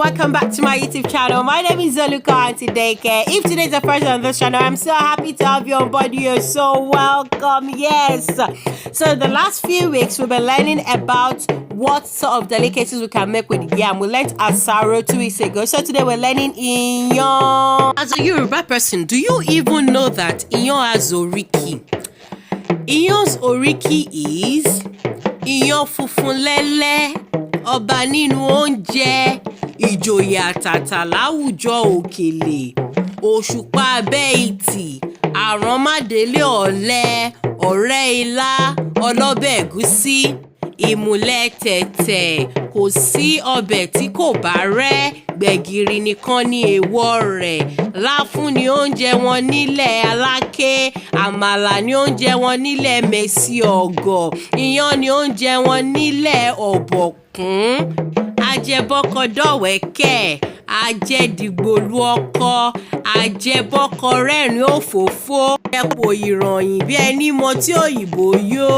welcome back to my YouTube channel. My name is Zoluka and today, if today's the first on this channel, I'm so happy to have you on board. You're so welcome. Yes. So the last few weeks we've been learning about what sort of delicacies we can make with yam. We learned asaro 2 weeks ago. So today we're learning iyan. As a Yoruba person, do you even know that iyan has oriki? Iyan's oriki is iyan funfun lẹ́lẹ́, ọba nínú oúnjẹ, ìjòyè àtàtà láwùjọ òkèlè, òṣùpá abẹ́ ìtì, àránmádélé ọ̀lẹ, ọ̀rẹ́ ilá, ọlọ́bẹ̀ ẹ̀gúsí, ìmùlẹ̀ tẹ̀tẹ̀, kò sí ọbẹ̀ tí kò bá rẹ́, gbẹ̀gìrì nìkan ni èèwọ̀ rẹ̀, láfún ni oúnjẹ wọn nílẹ̀ Aláké, àmàlà ni oúnjẹ wọn nílẹ̀ Mèsì Ọ̀gọ̀, iyán ni oúnjẹ wọn nílẹ̀ Ọ̀bọ̀kún, ajẹbọ́kọ dọ̀wẹ́kẹ̀, ajẹ́dìgbòlú ọkọ, ajẹbọ́kọ rẹ́rìn òfófó, ẹ̀pọ̀ ìròyìn bí ẹni mọ tí òyìnbó yó,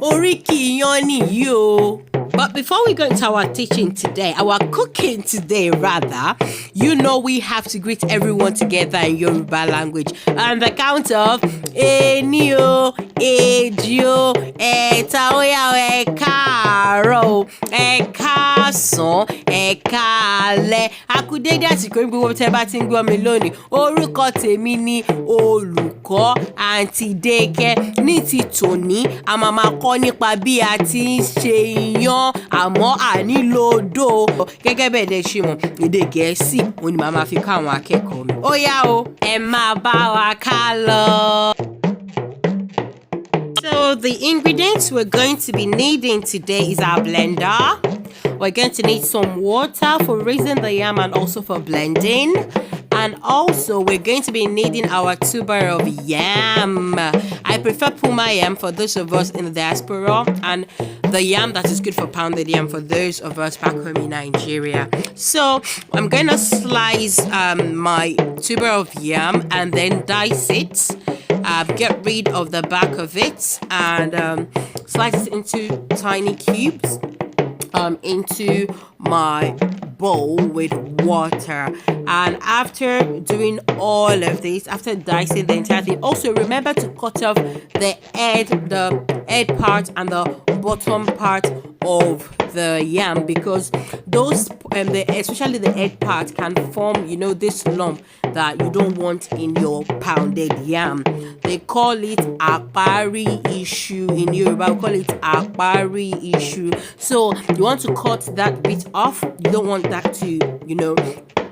oríkì iyán nìyí o. But before we go into our teaching today, our cooking today rather, you know we have to greet everyone together in Yoruba language. On the count of ení o, èjì o, ẹ̀ta ó yá o, ẹ káàárọ̀ o, ẹ káàsán, ẹ káalẹ́. A kú dédé àsìkò ní gbogbo tẹ́ bá ti ń gbọ́ mi lónìí. Orúkọ tèmi ni olùkọ́ Àǹtí Dékẹ́. Ní ti tòní, a máa kọ́ nípa bí a ti ń ṣe iyán àmọ́ ànílò odó. Gẹ́gẹ́ bẹ́ẹ̀ dẹ̀ ṣe mọ̀, èdè Gẹ̀ẹ́sì òun ni màá máa fi kọ́ àwọn akẹ́kọ̀ọ́ mi. Ó yá o, ẹ máa bá wa ká lọ. So the ingredients we're going to be needing today is our blender. We're going to need some water for raising the yam and also for blending. And also, we're going to be needing our tuber of yam. I prefer Puma yam for those of us in the diaspora, and the yam that is good for pounded yam for those of us back home in Nigeria. So, I'm going to slice my tuber of yam and then dice it. Get rid of the back of it and slice it into tiny cubes into my bowl with water. And after doing all of this, after dicing the entire thing, also remember to cut off the head part and the bottom part of the yam, because those especially the head part can form, you know, this lump that you don't want in your pounded yam. They call it apari issue in Yoruba. We call it apari issue. So you want to cut that bit off. You don't want that to, you know,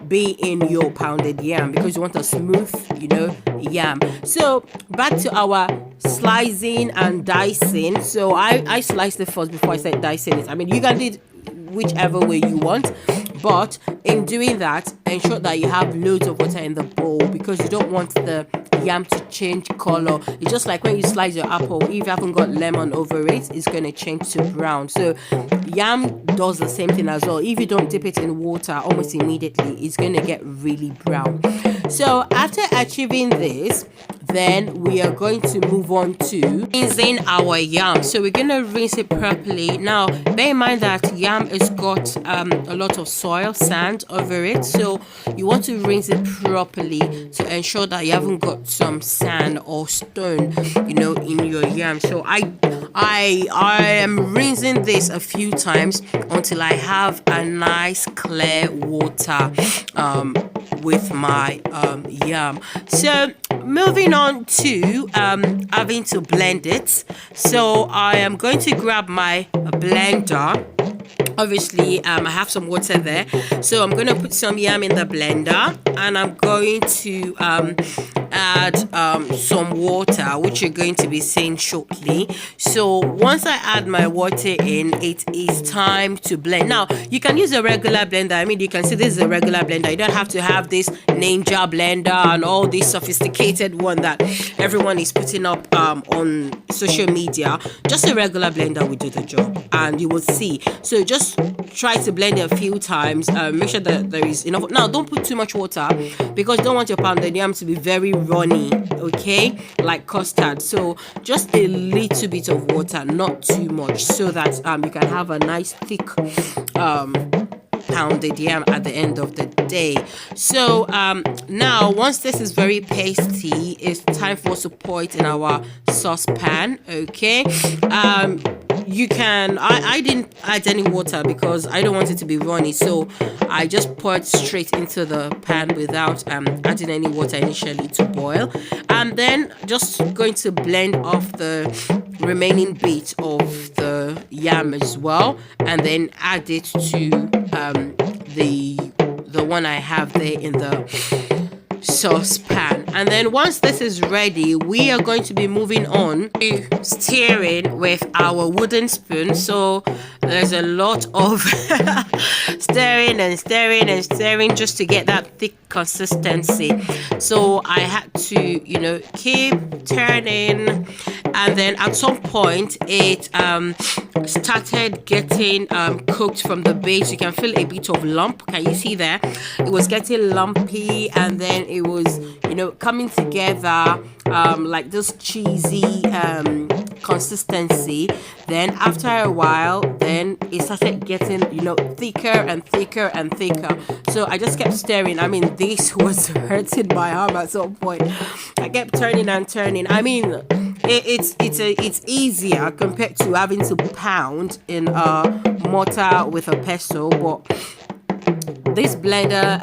be in your pounded yam because you want a smooth, you know, yam. So back to our slicing and dicing. So I sliced it first before I started dicing it. I mean, you can do it whichever way you want, but in doing that, ensure that you have loads of water in the bowl because you don't want the yam to change color. It's just like when you slice your apple, if you haven't got lemon over it, it's going to change to brown. So yam does the same thing as well. If you don't dip it in water almost immediately, it's going to get really brown. So after achieving this, then we are going to move on to rinsing our yam. So we're going to rinse it properly. Now, bear in mind that yam has got a lot of soil, sand over it. So you want to rinse it properly to ensure that you haven't got some sand or stone, you know, in your yam. So I am rinsing this a few times until I have a nice clear water with my yam. So moving on to having to blend it. So I am going to grab my blender. Obviously, I have some water there. So I'm going to put some yam in the blender and I'm going to add some water, which you're going to be seeing shortly. So once I add my water in, it is time to blend. Now, you can use a regular blender. I mean, you can see this is a regular blender. You don't have to have this Ninja blender and all this sophisticated one that everyone is putting up on social media. Just a regular blender will do the job and you will see. So just try to blend it a few times. Make sure that there is enough. Now, don't put too much water because you don't want your pounded yam to be very runny, okay, like custard. So just a little bit of water, not too much, so that you can have a nice thick pounded yam at the end of the day. So now once this is very pasty, it's time for us to pour it in our saucepan. Okay, you can I didn't add any water because I don't want it to be runny, so I just poured straight into the pan without adding any water initially to boil. And then just going to blend off the remaining bit of the yam as well, and then add it to the one I have there in the saucepan. And then once this is ready, we are going to be moving on to stirring with our wooden spoon. So there's a lot of stirring and stirring and stirring just to get that thick consistency. So I had to, you know, keep turning, and then at some point it started getting cooked from the base. You can feel a bit of lump. Can you see there? It was getting lumpy, and then it was, you know, coming together like this cheesy consistency. Then after a while, then it started getting, you know, thicker and thicker and thicker. So I just kept stirring. I mean, this was hurting my arm at some point. I kept turning and turning. I mean, it's easier compared to having to pound in a mortar with a pestle, but this blender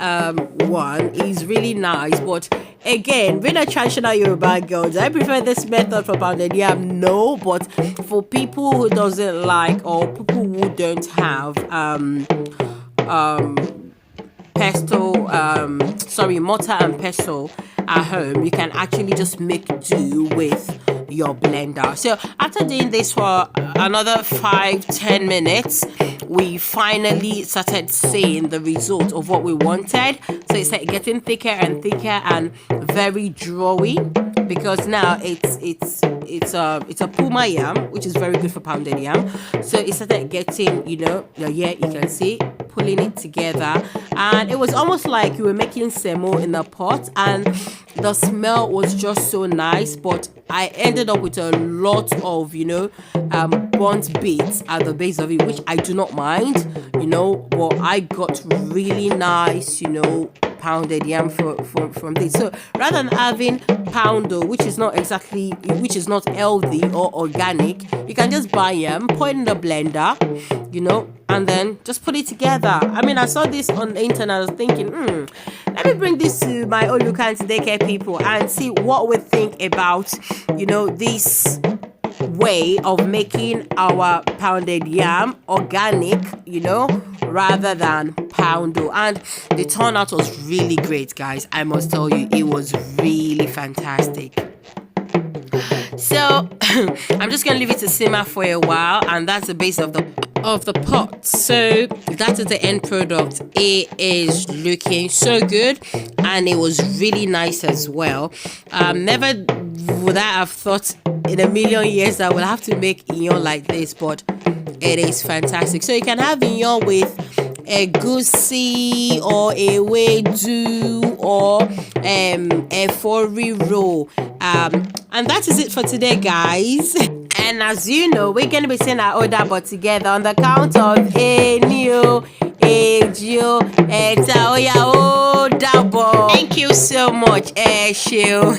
one is really nice. But again, being a traditional Yoruba girl, do I prefer this method for pounded yam? No, but for people who doesn't like, or people who don't have mortar and pestle at home, you can actually just make do with your blender. So after doing this for another 5-10 minutes, we finally started seeing the result of what we wanted. So it's like getting thicker and thicker and very drawy, because now it's a puma yam, which is very good for pounded yam. So it started getting, you know, yeah, you can see pulling it together, and it was almost like you were making semo in a pot, and the smell was just so nice. But I ended up with a lot of, you know, burnt bits at the base of it, which I do not mind, you know, but I got really nice, you know, pounded yam from this. So rather than having poundo, which is not healthy or organic, you can just buy yam, pour it in the blender, you know, and then just put it together. I mean, I saw this on the internet. I was thinking, let me bring this to my Olukan's daycare people and see what we think about, you know, this way of making our pounded yam organic, you know, rather than poundo. And the turnout was really great, guys. I must tell you, it was really fantastic. So I'm just gonna leave it to simmer for a while, and that's the base of the pot. So that is the end product. It is looking so good, and it was really nice as well. Never would I have thought in a million years that we'll have to make inyo like this, but it is fantastic. So you can have inyo with a goosey or a wedu or a fori roll. And that is it for today, guys. And as you know, we're going to be saying our order but together on the count of Enio, Ejo, Eta, Oya, O, Dabo. Thank you so much, Eshu.